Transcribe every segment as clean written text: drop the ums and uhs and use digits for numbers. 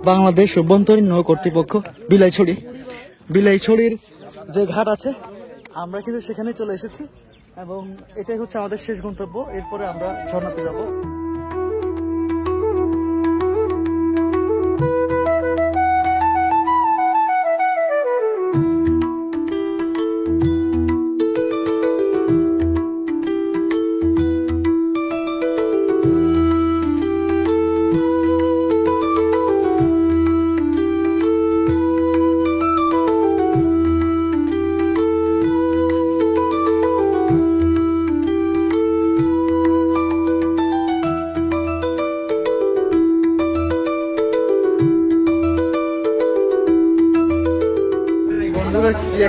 বাংলাদেশ অভ্যন্তরীণ নৌ কর্তৃপক্ষ বিলাইছড়ির যে ঘাট আছে আমরা কিন্তু সেখানে চলে এসেছি এবং এটাই হচ্ছে আমাদের শেষ গন্তব্য। এরপরে আমরা ঝর্ণাতে যাব।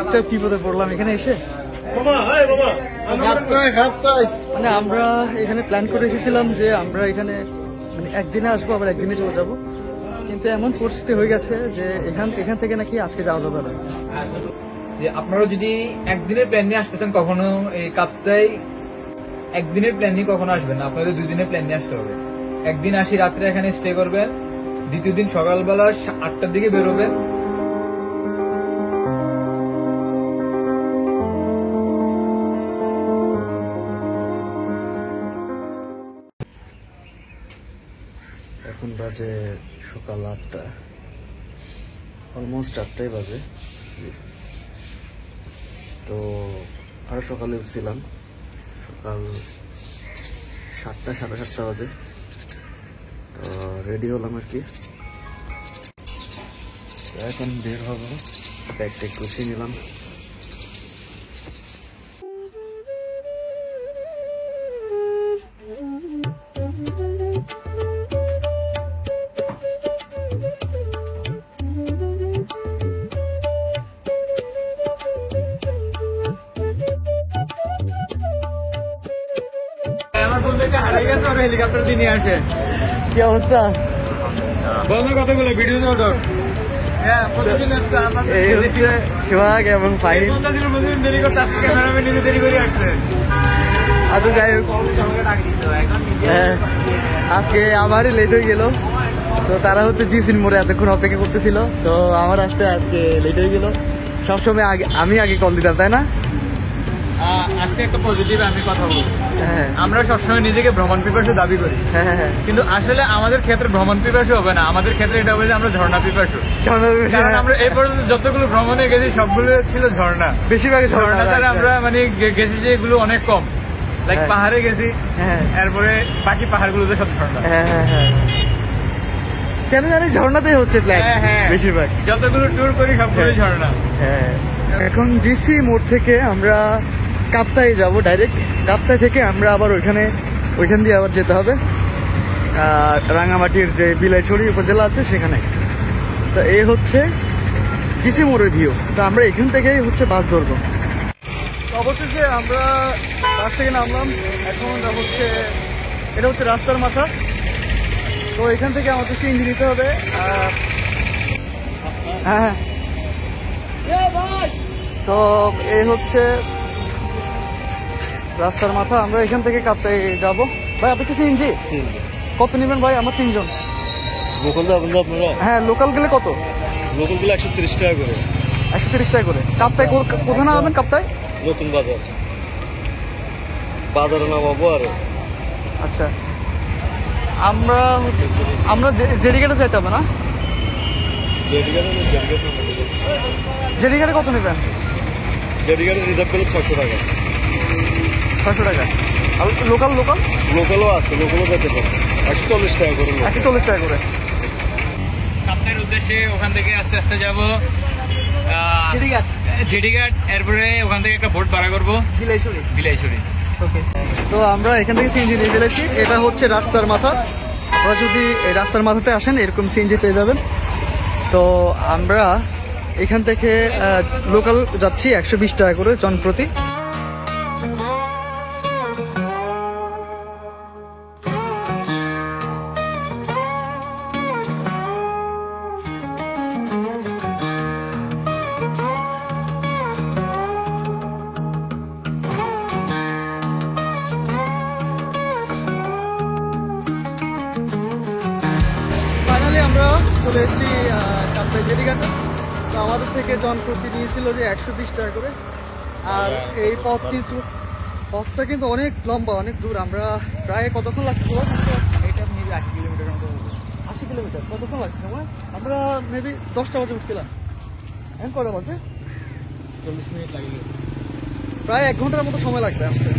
একটা বিপদে পড়লাম এখানে এসে। মানে আমরা এখানে প্ল্যান করে এসেছিলাম যে আমরা এখানে মানে একদিনে আসবো আবার একদিনে চলে যাবো, কিন্তু এমন পরিস্থিতি হয়ে গেছে যে এখান থেকে নাকি আজকে যাওয়া যাবে না। আপনারা যদি একদিনের প্ল্যান নিয়ে আসতে চান কখনো এই কাপ্তাই একদিনের প্ল্যান নিয়ে কখনো আসবেন না, আপনাদের 2 দিনের প্ল্যান নিয়ে আসতে হবে। একদিন আসি রাত্রে এখানে স্টে করবেন, দ্বিতীয় দিন সকালবেলা 8টার দিকে বেরোবেন। এখন বাজে সকাল 8টা, অলমোস্ট 8টাই বাজে। তো আরো সকালে উঠছিলাম, সকাল 7টা 7:30 বাজে। তো রেডি হলাম আর কি, এখন বের হবো। ব্যাগটা গুছিয়ে নিলাম। হেলিকপ্টার দিয়ে আসে, কি অবস্থা? বলো কথাগুলো ভিডিও দাও। এই হচ্ছে সোহাগ এবং ফাহিম। আচ্ছা যাই হোক, আজকে আমারই লেট হয়ে গেল। তো তারা হচ্ছে জিসির মোড়ে এতক্ষণ অপেক্ষা করতেছিল, তো আমার আসতে আজকে লেট হয়ে গেল। সবসময় আমি আগে কল দিতাম, তাই না? আজকে একটা পজিটিভ আমি কথা বলবো। আমরা সবসময় নিজেকে ভ্রমণ পিপাসু দাবি করি, কিন্তু আসলে আমাদের ক্ষেত্রে ভ্রমণ পিপাসু হবে না, আমাদের ক্ষেত্রে এটা হবে যে আমরা ঝর্ণা পিপাসু। কারণ আমরা এই পর্যন্ত যতগুলো ভ্রমণে গেছি সবগুলো ছিল ঝর্ণা, বেশিরভাগ ঝর্ণা ছাড়া আমরা মানে গেছি যে এগুলো অনেক কম। লাইক পাহাড়ে গেছি, এরপরে বাকি পাহাড়গুলোতে সব ঝর্ণা। কেন জানি ঝর্ণাতেই হচ্ছে প্ল্যান বেশিরভাগ, যতগুলো ট্যুর করি সবগুলো ঝর্ণা। এখন জিসি মোড় থেকে আমরা কাপ্তাই যাব ডাইরেক্ট। কাপ্তাই থেকে আমরা আবার ওইখান দিয়ে আবার যেতে হবে রাঙামাটির যে বিলাইছড়ি উপজেলা আছে সেখানে। তো এই হচ্ছে জিসি মোড়ের ভিউ। তো আমরা এখান থেকেই হচ্ছে বাস ধরবো। অবশেষে আমরা বাস থেকে নামলাম। এখন এটা হচ্ছে রাস্তার মাথা। তো এখান থেকে আমাদের সিএনজি নিতে হবে। হ্যাঁ, তো এই হচ্ছে রাস্তার মাথা। আমরা এখান থেকে কাপ্তাই যাবো। ভাই আপনি কি সিএনজি কত নেবেন ভাই? আমরা 3 জন। লোকাল যাবেন তো আপনারা? হ্যাঁ, লোকাল গেলে কত? লোকাল গেলে 130 টাকা করে। 130 টাকা করে। কাপ্তাই কোথায় নামাবেন? কাপ্তাই নতুন বাজারে নামাবো। আর আচ্ছা, আমরা জেডিঘাটে যাইতে হবে না? জেডিঘাটে কত নেবেন? জেডিঘাটে রিজার্ভ করলে 600 টাকা। 600 টাকা। আর লোকালও আছে, লোকালও যেতে পারে 140 টাকা করে। 140 টাকা করে। কাপ্তাইয়ের উদ্দেশ্যে ওখান থেকে আস্তে আস্তে যাবো জেডিঘাট, এরপরে ওখান থেকে একটা বোট ভাড়া করবো বিলাইছড়ি। ওকে, তো আমরা এখান থেকে সিএনজি নিয়ে ফেলেছি। এটা হচ্ছে রাস্তার মাথা। আপনারা যদি এই রাস্তার মাথাতে আসেন এরকম সিএনজি পেয়ে যাবেন। তো আমরা এখান থেকে লোকাল যাচ্ছি 120 টাকা করে জন প্রতি। চলে এসেছি কাপ্তাই জেটিঘাটে। তো আমাদের থেকে জনপ্রতি নিয়েছিল যে 120 টাকা করে। আর এই পথটা কিন্তু অনেক লম্বা, অনেক দূর। আমরা প্রায় কতক্ষণ লাগছিল? এটা নিয়ে 80 কিলোমিটার মতো হবে। 80 কিলোমিটার। কতক্ষণ লাগছে সময়? আমরা মেবি 10টা বাজে উঠছিলাম। এখন কটা বাজে? 40 মিনিট লাগলো। প্রায় 1 ঘন্টার মতো সময় লাগবে আসতে।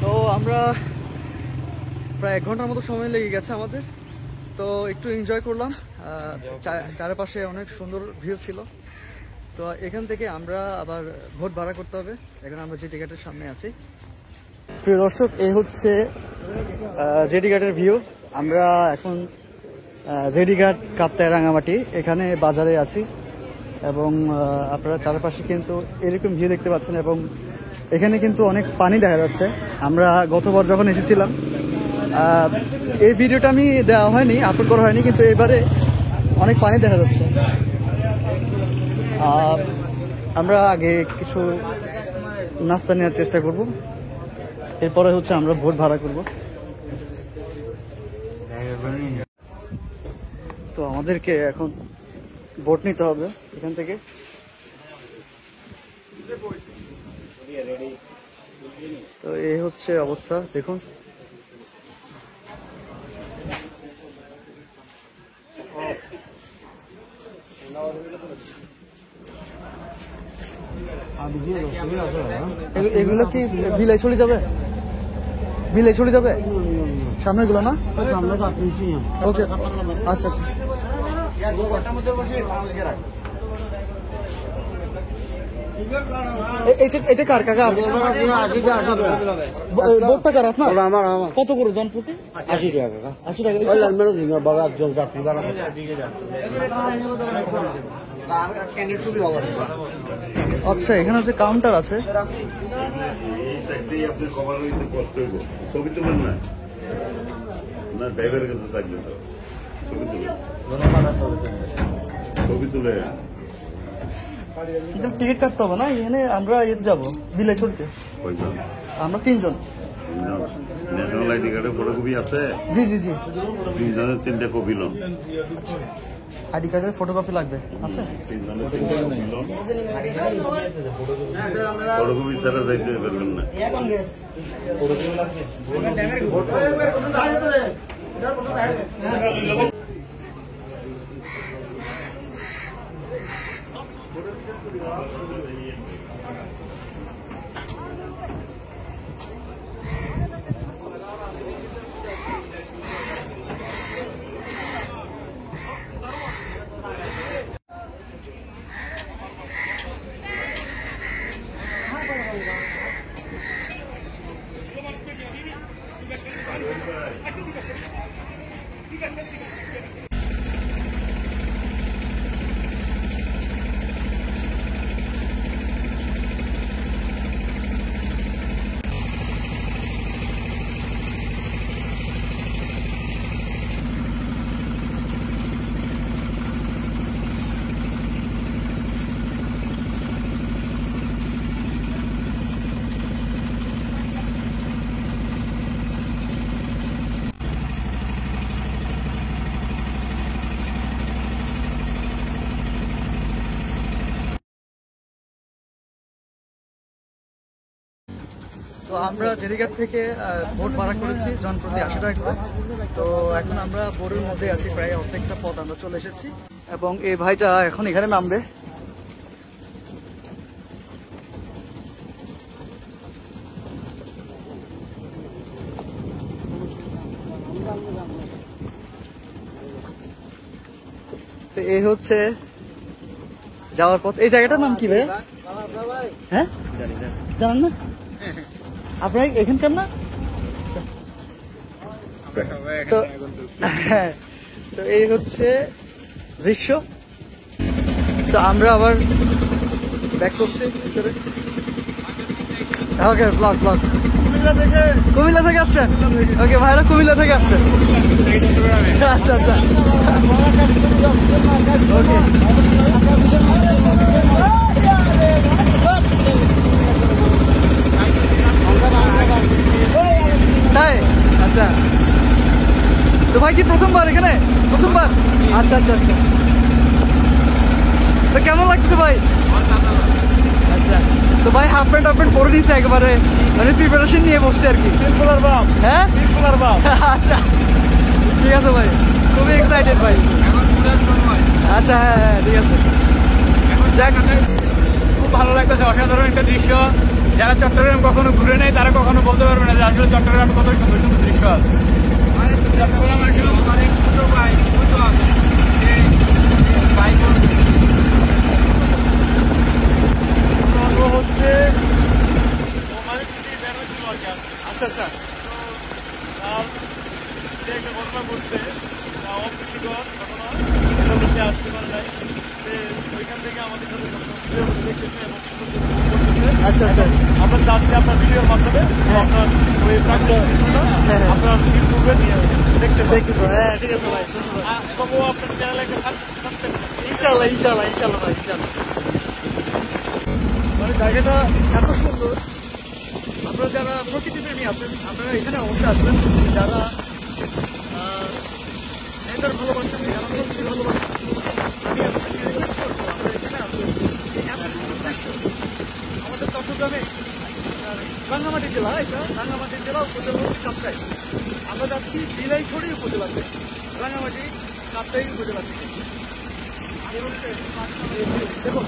তো আমরা প্রায় 1 ঘন্টার মতো সময় লেগে গেছে আমাদের। তো একটু এনজয় করলাম। চারপাশে অনেক সুন্দর ভিউ ছিল। তো এখান থেকে আমরা আবার ভোট ভাড়া করতে হবে। এখন আমরা জেটিঘাটের সামনে আছি। প্রিয় দর্শক, এই হচ্ছে জেটিঘাটের ভিউ। আমরা এখন জেটিঘাট কাপ্তাই রাঙামাটি এখানে বাজারে আছি এবং আপনারা চারপাশে কিন্তু এরকম ভিউ দেখতে পাচ্ছেন এবং এখানে কিন্তু অনেক পানি দেখা যাচ্ছে। আমরা গতবার যখন এসেছিলাম এই ভিডিওটা আমি দেওয়া হয়নি, আপলোড করা হয়নি, কিন্তু এবারে অনেক পানি দেখা যাচ্ছে। আমরা আগে কিছু নাস্তা নেওয়ার চেষ্টা করব, এরপরে হচ্ছে আমরা ভোট ভাড়া করব। তো আমাদেরকে এখন ভোট নিতে হবে এখান থেকে। তো এই হচ্ছে অবস্থা, দেখুন। এগুলো কি বিলাই চলে যাবে? বিলাই চলে যাবে সামনের গুলো না? ওকে, আচ্ছা আচ্ছা। এটা কার কাকা? বোটটা কার আপনার? কত করে জন প্রতি? 80 টাকা কাকা। 80 টাকা। আচ্ছা, এখানে হচ্ছে কাউন্টার আছে। ছবি তুলেন না, না ড্রাইভারের কাছে থাকবে তো ছবি তুলে টিকিট কাটতে হবে না? এখানে আমরা ইয়ে যাবো বিলাই ছড়িতে। কয়জন? আমরা 3 জন। ন্যাশনাল আইডি কার্ডে ফটোকপি আছে? জি জি জি। 3 জনের 3টা কপি লোন। আইডি কার্ডের ফটোকপি লাগবে, আছে? 3 জনের 3টা কপি লোন। ফটোকপি ছাড়া যাইতে পারবেন না। তো আমরা জেটিঘাট থেকে বোট ভাড়া করেছি জনপ্রতি 80 টাকা করে। তো এখন আমরা বোটের মধ্যে আছি, প্রায় অর্ধেকটা পথ আমরা চলে এসেছি এবং এই ভাইটা এখন এখানে নামবে। তো এই হচ্ছে যাওয়ার পথ। এই জায়গাটার নাম কি ভাই? হ্যাঁ, জানেন না? আপনার এখানকার না? তো হ্যাঁ, তো এই হচ্ছে দৃশ্য। তো আমরা আবার ব্যাক করছি ভিতরে। ওকে, ব্লগ কুমিল্লা থেকে আসছেন? ওকে, ভাইরা কুমিল্লা থেকে আসছেন। আচ্ছা আচ্ছা, ওকে। তাই? আচ্ছা, তো ভাই কি প্রথমবার এখানে? প্রথমবার? আচ্ছা আচ্ছা আচ্ছা, তো কেমন লাগছে ভাই? আচ্ছা, তো ভাই হাফ প্যান্ট পরে নিয়েছে একবারে, মানে প্রিপারেশন নিয়ে বসছে আর কি। হ্যাঁ আচ্ছা ঠিক আছে ভাই, খুবই এক্সাইটেড ভাই। আচ্ছা হ্যাঁ হ্যাঁ ঠিক আছে। খুব ভালো লাগতেছে, অসাধারণ একটা দৃশ্য। যারা চট্টগ্রাম কখনো ঘুরে নেয় তারা কখনো বলতে পারবে না যে আসলে চট্টগ্রামে কত সুন্দর সুন্দর দৃশ্য আছে। চট্টগ্রাম আসলে অনেক ছোট বাইক হচ্ছে আচ্ছা আচ্ছা সে একটা ঘটনা ঘটছে, অপ্রীতিকর ঘটনা, সে আসতে পারে নাই। সে ওইখান থেকে আমাদের সাথে দেখতেছে এবং করতেছে। আচ্ছা আচ্ছা, আমরা চাচ্ছি আপনার ভিডিওর মাধ্যমে আপনার ওই প্রাক্তন আপনার ইউটিউবে নিয়ে দেখতে পাই। হ্যাঁ ঠিক আছে ভাই, এবং ও আপনার চ্যানেলে একটা সাবস্ক্রাইব ইনশাল্লাহ ইনশাল্লাহ ইনশাল্লাহ ভাই ইনশাল্লাহ। মানে জায়গাটা এত সুন্দর, আপনারা যারা প্রকৃতি প্রেমী আছেন আপনারা এখানে অবশ্যই আসবেন। যারা নেচার ভালোবাসেন, যারা প্রকৃতি ভালোবাসেন, আমি আপনাদেরকে রিকোয়েস্ট করবো আপনারা এখানে আসবেন। এত সুন্দর দৃশ্য আমাদের চট্টগ্রামে রাঙ্গামাটি জেলা, এটা রাঙ্গামাটি জেলা, উপজেলা হচ্ছে কাপ্তাই। আমরা যাচ্ছি বিলাইছড়ি উপজেলাতে, রাঙ্গামাটি কাপ্তাই উপজেলা থেকে। দেখুন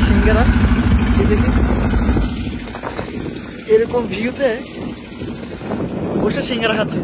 সিঙ্গারা দেখি এরকম ভিউতে বসে সিঙ্গারা খাচ্ছে।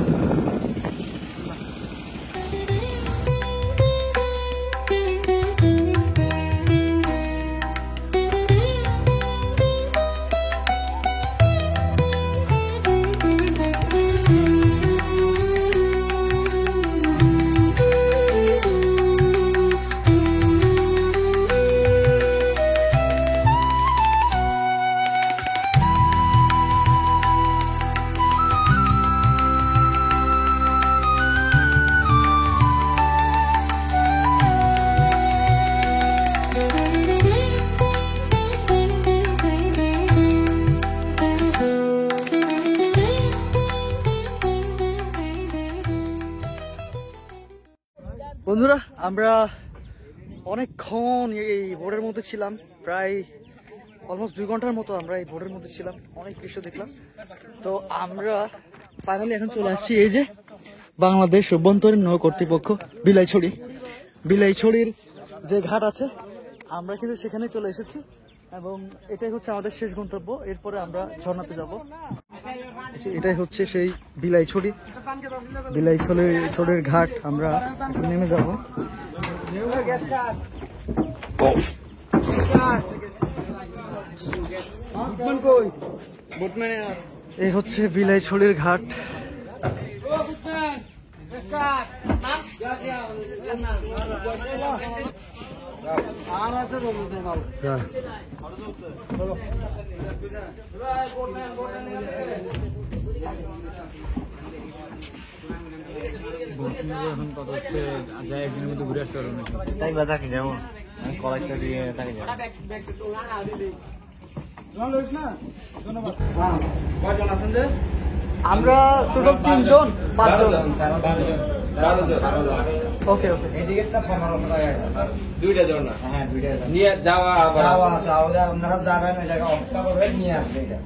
বন্ধুরা আমরা অনেকক্ষণ এই বোর্ডের মধ্যে ছিলাম, প্রায় অলমোস্ট 2 ঘন্টার মতো আমরা এই বোর্ডের মধ্যে ছিলাম, অনেক দৃশ্য দেখলাম। তো আমরা ফাইনালি এখন চলে আসছি এই যে বাংলাদেশ অভ্যন্তরীণ নৌ কর্তৃপক্ষ বিলাইছড়ির যে ঘাট আছে, আমরা কিন্তু সেখানে চলে এসেছি এবং এটাই হচ্ছে আমাদের শেষ গন্তব্য। এরপরে আমরা ঝর্ণাতে যাব। এটাই হচ্ছে সেই বিলাইছড়ির ঘাট, আমরা নেমে যাব। এই হচ্ছে বিলাইছড়ির ঘাট। এখন কথা হচ্ছে যাই একদিনের মধ্যে ঘুরে আসতে পারবো নাকি? তাই বা তাকে যাবো কলেজটা দিয়ে তাকে যাবো। কয়জন আছেন যে? আমরা টোটাল 3 জন 5 জন। 12 জন। ওকে ওকে। এই টিকিটটা 1500 টাকা। দুইটা ঝর্ণা হ্যাঁ, দুইটা জন। নিয়ে যাওয়া আবার আপনারা যাবেন ওই জায়গা অপেক্ষা করবেন নিয়ে আসবেন এটা।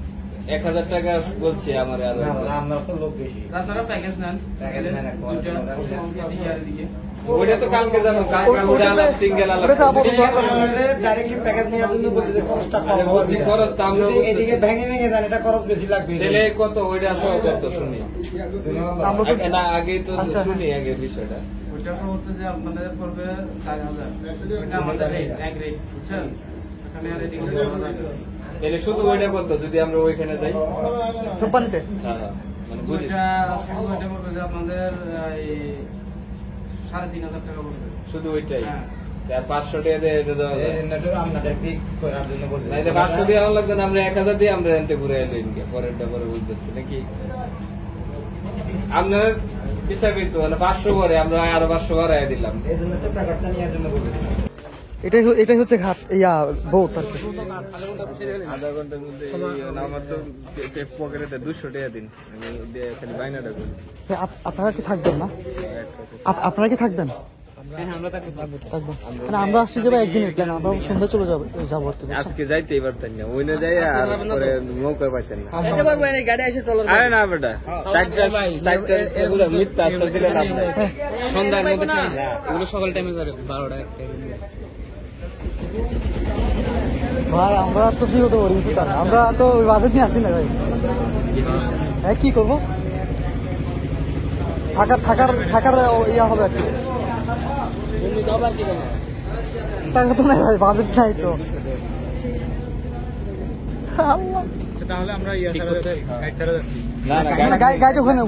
1000 টাকা বলছে আমার আরো। আমরা তো লোক বেশি। আপনারা প্যাকেজ নেন। প্যাকেজ নেন এক ওইটা তো কালকে যাবো, কালকে ওটা আলাদা সিঙ্গেল ওটা তো আপাতত ডাইরেক্টলি প্যাকেজ নেওয়ার জন্য বলতে যে খরচটা কম হবে। খরচটা আমরা যদি এদিকে ভেঙে ভেঙে যান এটা খরচ বেশি লাগবে। তাহলে কত ওইটা সহ কত শুনি আমরা তো না আগেই তো শুনি আগে বিষয়টা। ওইটা সব হচ্ছে যে আপনাদের পড়বে 4000। ওইটা আমাদের রেট এক রেট বুঝছেন, এখানে আর এদিকে তাহলে শুধু ওইটা কত যদি আমরা ওইখানে যাই? কোম্পানিতে হ্যাঁ মানে বুঝি ওইটা শুধু ওইটা পড়বে যে আপনাদের এই 3500 টাকা পড়বে শুধু ওইটাই। হ্যাঁ। আর 500 টাকা দিয়ে এটা দেওয়া যায়। এই জন্য তো আপনাদের ফিক্স করার জন্য বলতে। না এটা 500 দিয়ে আমার লাগবে না, আমরা 1000 দিয়ে আমরা এনতে ঘুরে এলো ইনকে পরেরটা পরে বুঝতেছি নাকি আপনার হিসাবে তো মানে 500 করে আমরা আরো 500 বাড়ায় দিলাম। এই জন্য তো প্যাকেজটা নেওয়ার জন্য বলতে। এটাই হচ্ছে ঘাট ইয়া বোট আর কি। আধা ঘন্টার মধ্যে আমার তো পকেটে 200 টাকা দিন, আমি দিয়ে খালি বাইনাটা করি। আপনারা কি থাকবেন না? আপনারা কি থাকবেন? থাকবো। মানে আমরা আসছি যাবো একদিনের প্ল্যান, আমরা সন্ধ্যা চলে যাবো আর কি। আজকে যাইতেই পারতেন না, ওই না যাই আর পরে নৌকা পাইছেন না। আরে না বেটা, চারটা এগুলো মিথ্যা আশ্বাস দিলে লাভ নাই। সন্ধ্যার মধ্যে ছাড়ি না, এগুলো সকাল টাইমে করে 12টা 1টা। ভাই আমরা তো কি হতে পারি কিছু না, আমরা তো ওই বাজেট নিয়ে আসি না ভাই। হ্যাঁ কি করবো, থাকার ইয়া হবে আর কি। টাকা তো নাই ভাই, বাজেট নাই তো। আল্লাহ। তাহলে আমরা ইয়া ছাড়া গাইড ছাড়া যাচ্ছি। না না গাইড ওখানে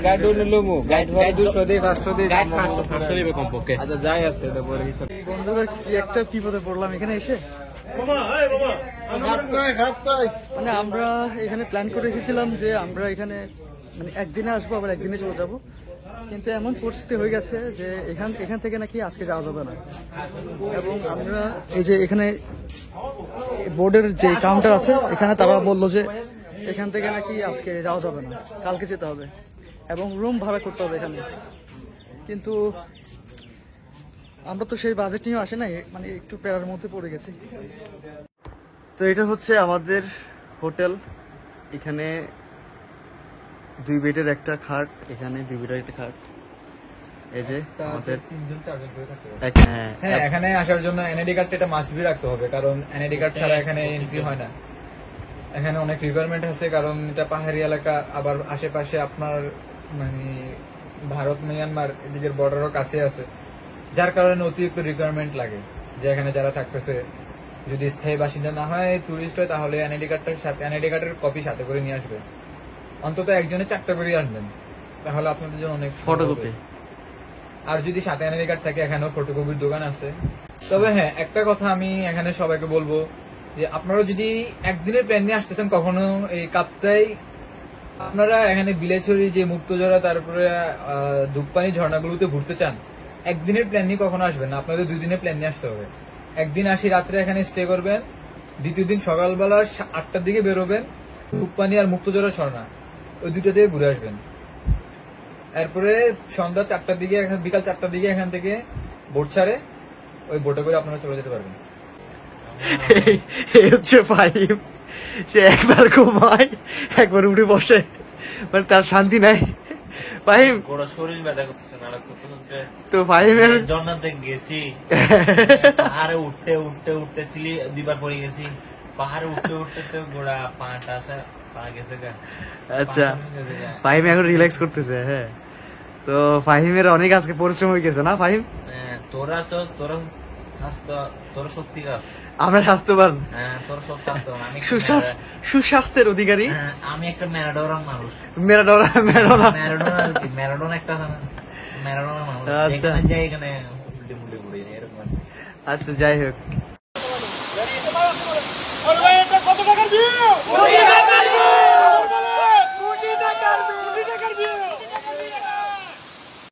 গাইড লমু গাইড 200 দিয়ে 500 দিয়ে গাইড 500 নেবে কমপক্ষে। আচ্ছা যাই আছে এটা পরে হিসাব। বন্ধুরা কি একটা বিপদে পড়লাম এখানে এসে। বাবা, এই বাবা, মানে আমরা এখানে প্ল্যান করে এসেছিলাম যে আমরা এখানে মানে একদিনে আসবো আবার একদিনে চলে যাব, কিন্তু এমন পরিস্থিতি হয়ে গেছে যে এখান থেকে নাকি আজকে যাওয়া যাবে না। এবং আমরা এই যে এখানে বোর্ডের যে কাউন্টার আছে এখানে তারা বললো যে এখান থেকে নাকি আজকে যাওয়া যাবে না, কালকে যেতে হবে এবং রুম ভাড়া করতে হবে এখানে। কিন্তু আমরা তো সেই বাজেট নিয়েও আসে নাই, মানে একটু প্যারার মধ্যে পড়ে গেছি। তো এটা হচ্ছে আমাদের হোটেল, এখানে 2 বেডের একটা খাট, এখানে 2 বেডের একটা খাট। এই যে আমাদের 3জন 4জন করে থাকতে হবে। হ্যাঁ এখানে আসার জন্য এনআইডি কার্ডটা এটা মাস্ট বি রাখতে হবে, কারণ এনআইডি কার্ড ছাড়া এখানে এন্ট্রি হয় না। এখানে অনেক রিকোয়ারমেন্ট আছে, কারণ এটা পাহাড়ি এলাকা, আবার আশেপাশে আপনার মানে ভারত মিয়ানমার এদিকের বর্ডারও কাছে আছে, যার কারণে অতিরিক্ত রিকোয়ারমেন্ট লাগে যে এখানে যারা থাকতেছে যদি স্থায়ী বাসিন্দা না হয়, টুরিস্ট হয়, তাহলে এনআইডি কার্ডের কপি সাথে করে নিয়ে আসবে। অন্তত একজনে 4টা বেরিয়ে আসবেন, তাহলে আপনাদের জন্য অনেক ফটোকপি। আর যদি সাথে এনআইডি কার্ড থাকে, এখানেও ফটোকপির দোকান আছে। তবে হ্যাঁ, একটা কথা আমি এখানে সবাইকে বলবো যে আপনারা যদি একদিনের প্ল্যান নিয়ে আসতেছেন কখনো এই কাপ্তাই, আপনারা এখানে বিলাইছড়ি যে মুক্তজোড়া তারপরে ধূপপানি ঝর্ণাগুলোতে ঘুরতে চান, একদিনের প্ল্যান নিয়ে কখনো আসবেন না, আপনাদের 2 দিনের প্ল্যান নিয়ে আসতে হবে। একদিন আসি রাত্রে এখানে স্টে করবেন, দ্বিতীয় দিন সকালবেলা 8টার দিকে বেরোবেন, ধূপপানি আর মুক্তজোড়া ঝর্ণা ওই 2টা দিয়ে ঘুরে আসবেন। এরপরে সন্ধ্যা 4টার দিকে, বিকাল 4টার দিকে এখান থেকে বোট ছাড়ে, ওই বোটে করে আপনারা চলে যেতে পারবেন। এই হচ্ছে ফাহিম, সে একবার ঘুমায় একবার উঠে বসে, মানে তার শান্তি নাই। ফাহিম গোড়া শরীর ব্যথা করতেছে না, তো ফাহিমের জন্নাতে গেছি পাহাড়ে উঠতে উঠতে উঠতে সিলি 2বার পড়ে গেছি, পাহাড়ে উঠতে উঠতে তো গোড়া পাটা পা গেছে গা। আচ্ছা, ফাহিম এখন রিল্যাক্স করতেছে। হ্যাঁ, তো ফাহিমের অনেক আজকে পরিশ্রম হয়ে গেছে না ফাহিম? তোরা সত্যিকার আমরা স্বাস্থ্যবান, তোরা সব স্বাস্থ্যবান। আমি সুস্বাস্থ্যের অধিকারী। আমি একটা ম্যারাডোনার মানুষ, ম্যারাডোনা ম্যারাডোনা একটা ম্যারাডোনার মানুষ। আচ্ছা। এখানে যাই, এখানে উল্টে মুল্টে ঘুরে যাই এরকম। আচ্ছা যাই হোক, কত টাকার বিল?